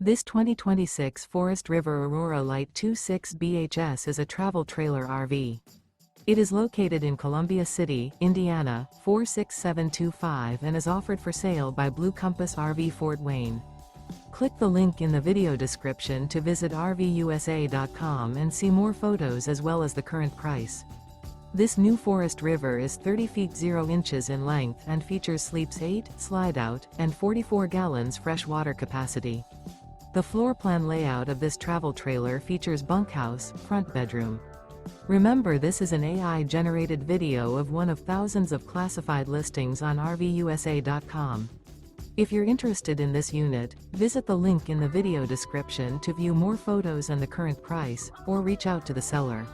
This 2026 Forest River Aurora Light 26 BHS is a travel trailer RV. It is located in Columbia City, Indiana, 46725 and is offered for sale by Blue Compass RV Fort Wayne. Click the link in the video description to visit RVUSA.com and see more photos as well as the current price. This new Forest River is 30 feet 0 inches in length and features sleeps 8, slide-out, and 44 gallons fresh water capacity. The floor plan layout of this travel trailer features bunkhouse, front bedroom. Remember, this is an AI-generated video of one of thousands of classified listings on RVUSA.com. If you're interested in this unit, visit the link in the video description to view more photos and the current price, or reach out to the seller.